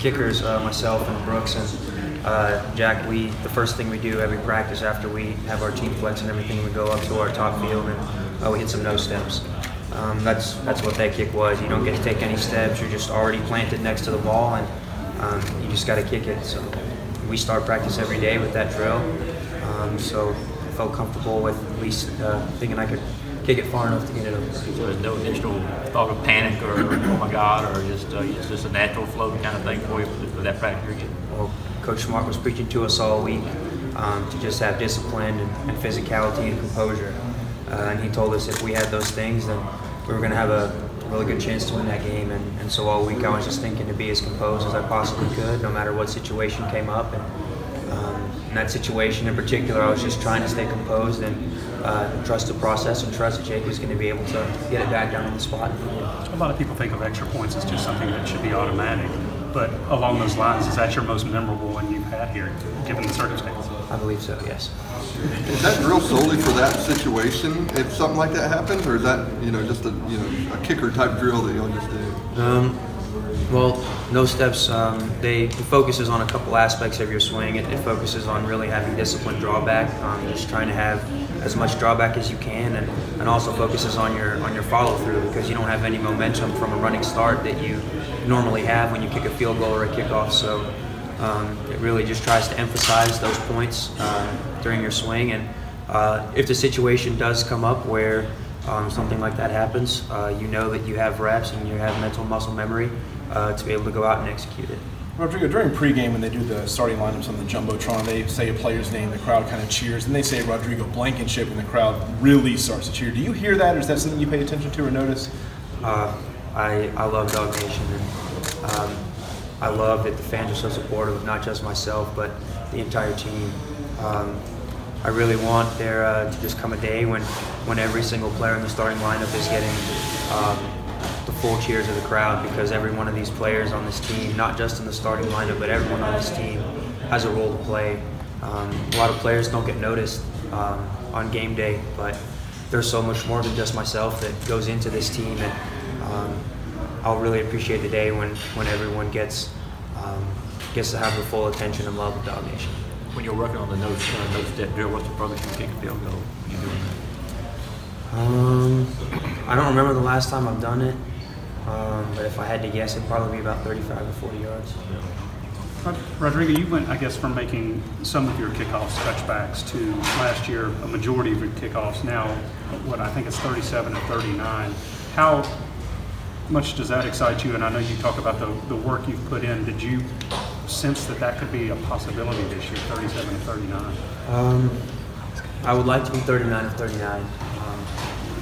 kickers, myself and Brooks and Jack, the first thing we do every practice after we have our team flex and everything, we go up to our top field and we hit some no steps. That's what that kick was. You don't get to take any steps. You're just already planted next to the ball, and you just got to kick it. So we start practice every day with that drill. So I felt comfortable with at least thinking I could kick it far enough to get it over. So there's no initial thought of panic or oh my God, or it's just a natural flow kind of thing for you for that practice you're getting? Well, Coach Smart was preaching to us all week to just have discipline and physicality and composure. And he told us if we had those things, then we were going to have a really good chance to win that game. And so all week I was just thinking to be as composed as I possibly could, no matter what situation came up. And in that situation in particular, I was just trying to stay composed and trust the process and trust that Jake was going to be able to get it back down on the spot. A lot of people think of extra points as just something that should be automatic. But along those lines, is that your most memorable one you've had here, given the circumstances? I believe so, yes. Is that drill solely for that situation if something like that happens, or is that just a kicker type drill that y'all just do? Well, no steps. It focuses on a couple aspects of your swing. It focuses on really having disciplined drawback, just trying to have as much drawback as you can, and also focuses on your follow through, because you don't have any momentum from a running start that you normally have when you kick a field goal or a kickoff. So it really just tries to emphasize those points during your swing. And if the situation does come up where something like that happens, you know that you have reps and you have mental muscle memory to be able to go out and execute it. Rodrigo, during pregame when they do the starting lineups on the Jumbotron, they say a player's name, the crowd kind of cheers, and they say Rodrigo Blankenship and the crowd really starts to cheer. Do you hear that, or is that something you pay attention to or notice? I love Dog Nation, and I love that the fans are so supportive of not just myself, but the entire team. I really want there to just come a day when every single player in the starting lineup is getting the full cheers of the crowd, because every one of these players on this team, not just in the starting lineup, but everyone on this team has a role to play. A lot of players don't get noticed on game day, but there's so much more than just myself that goes into this team, and I'll really appreciate the day when everyone gets to have the full attention and love of Dog Nation. When you're working on the no step drill, what's the furthest you kick a field goal? You doing that? I don't remember the last time I've done it, but if I had to guess, it'd probably be about 35 or 40 yards. Rodrigo, you went, I guess, from making some of your kickoffs touchbacks to last year a majority of your kickoffs. Now, what I think is 37 and 39. How much does that excite you? And I know you talk about the work you've put in. Did you sense that could be a possibility this year, 37 and 39? I would like to be 39 and 39.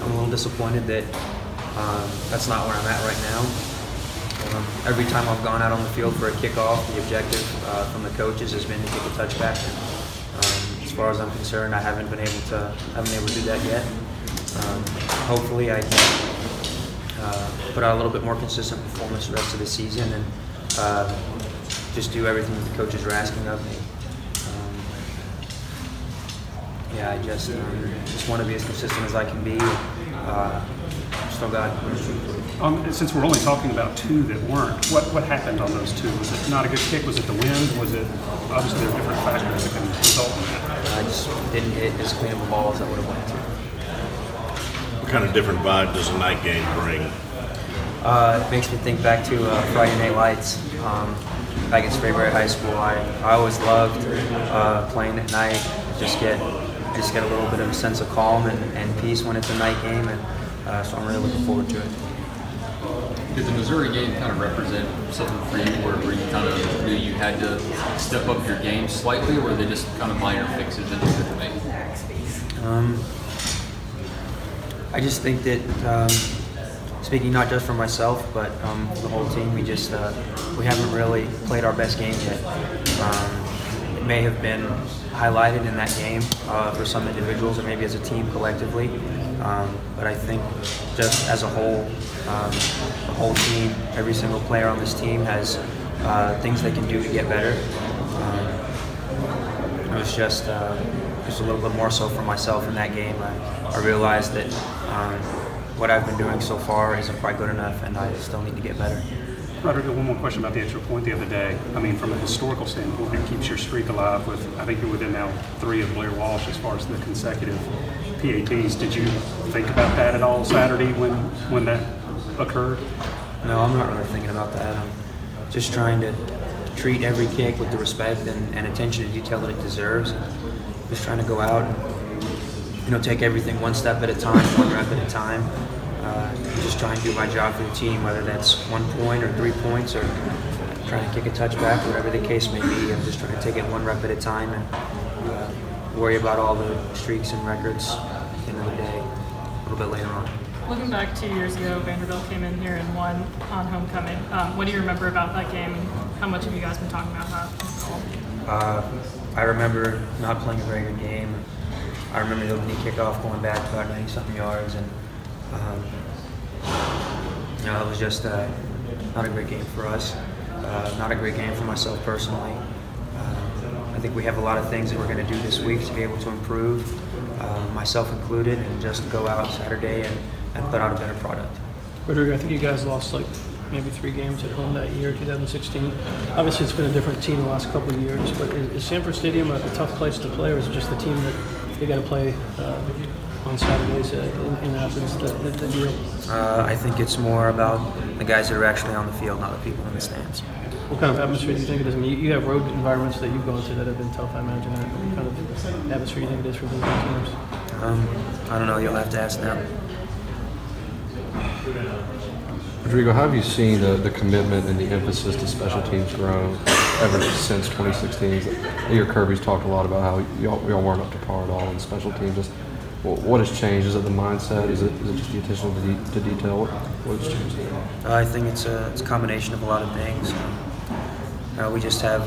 I'm a little disappointed that that's not where I'm at right now. Every time I've gone out on the field for a kickoff, the objective from the coaches has been to kick a touchback. As far as I'm concerned, I haven't been able to do that yet. Hopefully, I can put out a little bit more consistent performance the rest of the season and just do everything that the coaches are asking of me. Yeah, I just want to be as consistent as I can be. Still got. Since we're only talking about two that weren't, what happened on those two? Was it not a good kick? Was it the wind? Was it obviously there are different factors that can result in that? I just didn't hit as clean of a ball as I would have wanted to. What kind of different vibe does a night game bring? It makes me think back to Friday Night Lights. Back in Spraberry High School, I always loved playing at night. Just get a little bit of a sense of calm and peace when it's a night game, and so I'm really looking forward to it. Did the Missouri game kind of represent something for you where you kind of knew you had to step up your game slightly, or were they just kind of minor fixes that you could make? I just think that, speaking not just for myself, but the whole team, we haven't really played our best game yet. It may have been highlighted in that game for some individuals or maybe as a team collectively, but I think just as a whole, the whole team, every single player on this team has things they can do to get better. It was just a little bit more so for myself in that game. I realized that what I've been doing so far isn't quite good enough, and I still need to get better. Rodrigo, one more question about the extra point the other day. I mean, from a historical standpoint, it keeps your streak alive with, I think you're within now 3 of Blair Walsh as far as the consecutive PATs. Did you think about that at all Saturday when that occurred? No, I'm not really thinking about that. I'm just trying to treat every kick with the respect and attention to detail that it deserves. Just trying to go out and take everything one step at a time, one rep at a time. Just try and do my job for the team, whether that's 1 point or 3 points or trying to kick a touchback, whatever the case may be. I'm just trying to take it 1 rep at a time and worry about all the streaks and records at the end of the day a little bit later on. Looking back 2 years ago, Vanderbilt came in here and won on homecoming. What do you remember about that game, and how much have you guys been talking about that? I remember not playing a very good game. I remember the opening kickoff going back about 90-something yards, and it was just not a great game for us. Not a great game for myself personally. I think we have a lot of things that we're going to do this week to be able to improve, myself included, and just go out Saturday and put out a better product. Rodrigo, I think you guys lost like maybe 3 games at home that year, 2016. Obviously, it's been a different team the last couple of years, but is Sanford Stadium a tough place to play, or is it just the team that they got to play on Saturdays in Athens the deal? I think it's more about the guys that are actually on the field, not the people in the stands. What kind of atmosphere do you think it is? I mean, you have road environments that you've gone to that have been tough, I imagine. What kind of atmosphere do you think it is for visiting teams? I don't know. You'll have to ask them. Rodrigo, how have you seen the commitment and the emphasis to special teams grow ever since 2016? I hear Kirby's talked a lot about how y'all weren't up to par at all in special teams. Just, what has changed? Is it the mindset? Is it just the attention to detail? What has changed? I think it's a combination of a lot of things. We just have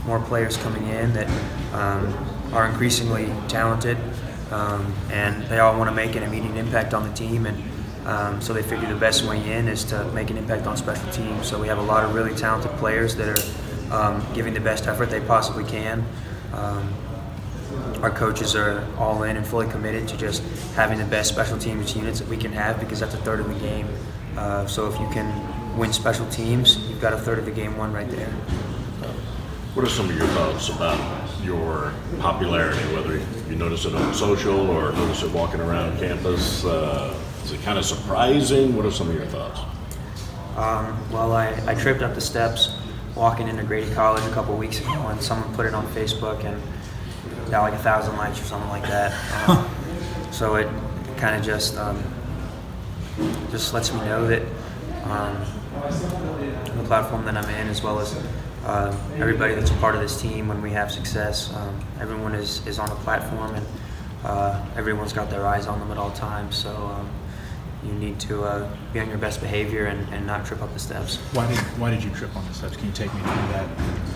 more players coming in that are increasingly talented, and they all want to make an immediate impact on the team, and so they figure the best way in is to make an impact on special teams. So we have a lot of really talented players that are giving the best effort they possibly can. Our coaches are all in and fully committed to just having the best special teams units that we can have, because that's a third of the game. So if you can win special teams, you've got a third of the game won right there. What are some of your thoughts about your popularity, whether you notice it on social or notice it walking around campus? Is it kind of surprising? What are some of your thoughts? Well, I tripped up the steps walking into Grady College a couple weeks ago, and someone put it on Facebook and got like 1,000 likes or something like that. So it kind of just lets me know that the platform that I'm in, as well as everybody that's a part of this team, when we have success, everyone is on a platform, and everyone's got their eyes on them at all times. So you need to be on your best behavior and not trip up the steps. Why did you trip on the steps? Can you take me through that,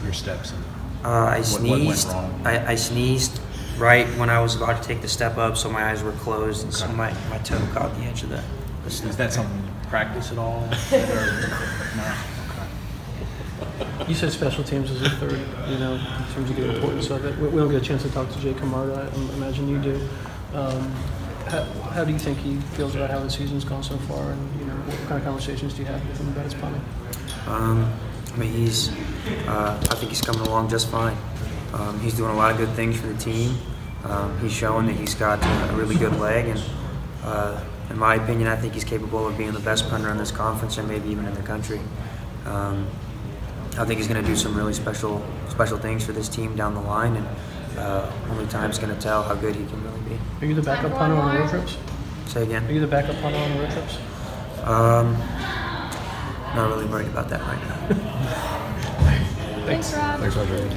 your steps? And I sneezed. What went wrong? I sneezed right when I was about to take the step up, so my eyes were closed, and so my toe caught the edge of the step. Is that something you practice at all? No? You said special teams is a third, in terms of the importance of it. We don't get a chance to talk to Jay Camarda, I imagine you do. How do you think he feels about how the season's gone so far, and what kind of conversations do you have with him about his punting? I mean, I think he's coming along just fine. He's doing a lot of good things for the team. He's showing that he's got a really good leg, and in my opinion, I think he's capable of being the best punter in this conference, and maybe even in the country. I think he's going to do some really special things for this team down the line, and only time's going to tell how good he can really be. Are you the backup punter on the road trips? Say again? Are you the backup punter on the road trips? Not really worried about that right now. Thanks, Rob. Thanks, Rodrigo.